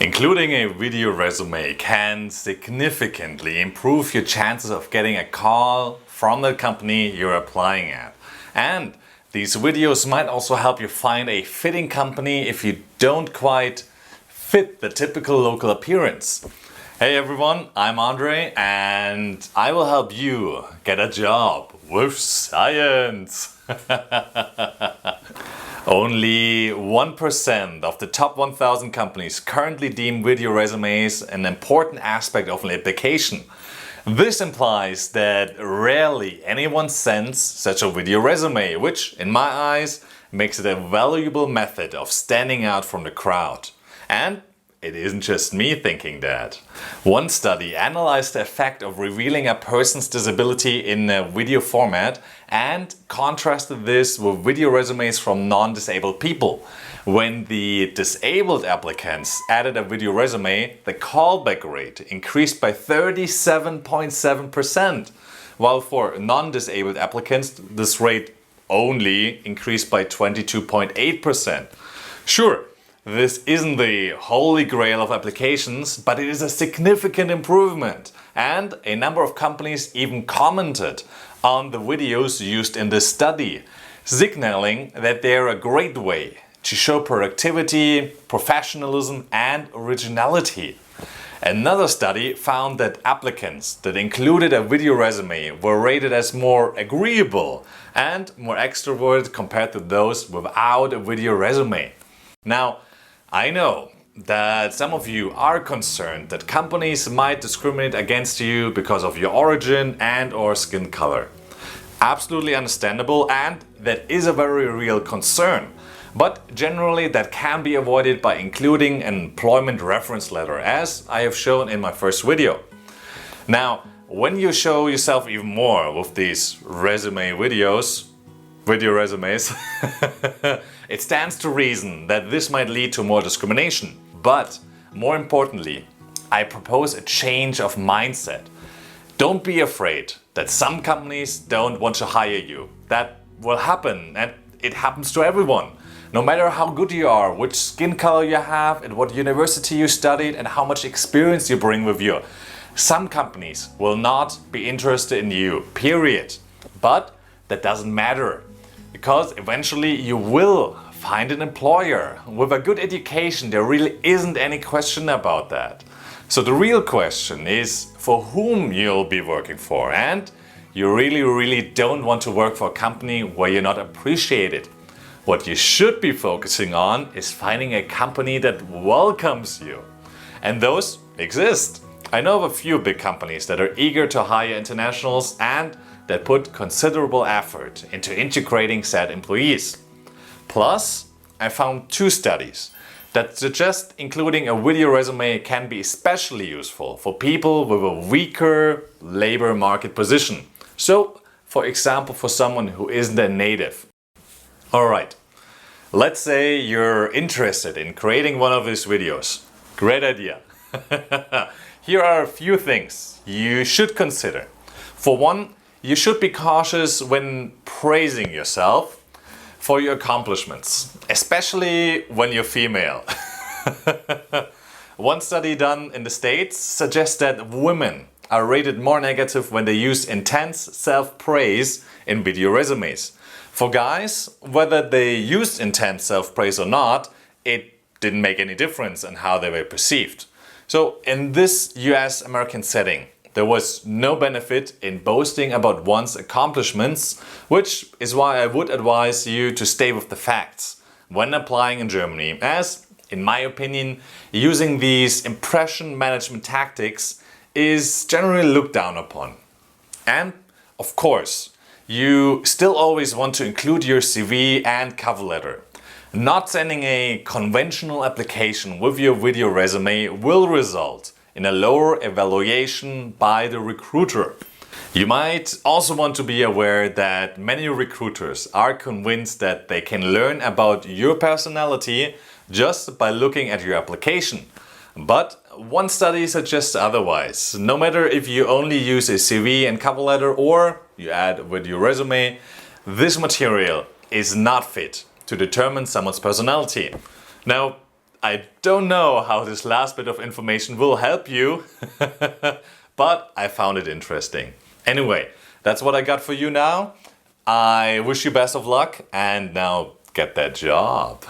Including a video resume can significantly improve your chances of getting a call from the company you're applying at. And these videos might also help you find a fitting company if you don't quite fit the typical local appearance. Hey everyone, I'm Andre and I will help you get a job with science. Only 1% of the top 1,000 companies currently deem video resumes an important aspect of an application. This implies that rarely anyone sends such a video resume, which, in my eyes, makes it a valuable method of standing out from the crowd. And it isn't just me thinking that. One study analyzed the effect of revealing a person's disability in a video format and contrasted this with video resumes from non-disabled people. When the disabled applicants added a video resume, the callback rate increased by 37.7%, while for non-disabled applicants, this rate only increased by 22.8%. Sure, this isn't the holy grail of applications, but it is a significant improvement. And a number of companies even commented on the videos used in this study, signaling that they're a great way to show productivity, professionalism, and originality. Another study found that applicants that included a video resume were rated as more agreeable and more extroverted compared to those without a video resume. Now, I know that some of you are concerned that companies might discriminate against you because of your origin and/or skin color. Absolutely understandable, and that is a very real concern. But generally that can be avoided by including an employment reference letter, as I have shown in my first video. Now, when you show yourself even more with these video resumes, it stands to reason that this might lead to more discrimination. But more importantly, I propose a change of mindset. Don't be afraid that some companies don't want to hire you. That will happen, and it happens to everyone. No matter how good you are, which skin color you have, at what university you studied, and how much experience you bring with you, some companies will not be interested in you, period. But that doesn't matter, because eventually you will find an employer with a good education. There really isn't any question about that. So the real question is for whom you'll be working for, and you really don't want to work for a company where you're not appreciated. What you should be focusing on is finding a company that welcomes you. And those exist. I know of a few big companies that are eager to hire internationals and that put considerable effort into integrating said employees. Plus, I found 2 studies that suggest including a video resume can be especially useful for people with a weaker labor market position. So, for example, for someone who isn't a native. Alright, let's say you're interested in creating one of these videos. Great idea. Here are a few things you should consider. For one, you should be cautious when praising yourself for your accomplishments, especially when you're female. One study done in the States suggests that women are rated more negative when they use intense self-praise in video resumes. For guys, whether they used intense self-praise or not, it didn't make any difference in how they were perceived. So in this US-American setting, there was no benefit in boasting about one's accomplishments, which is why I would advise you to stay with the facts when applying in Germany, as, in my opinion, using these impression management tactics is generally looked down upon. And, of course, you still always want to include your CV and cover letter. Not sending a conventional application with your video resume will result in a lower evaluation by the recruiter. You might also want to be aware that many recruiters are convinced that they can learn about your personality just by looking at your application. But one study suggests otherwise. No matter if you only use a CV and cover letter or you add with your resume, this material is not fit to determine someone's personality. Now, I don't know how this last bit of information will help you, but I found it interesting. Anyway, that's what I got for you now. I wish you best of luck and now get that job.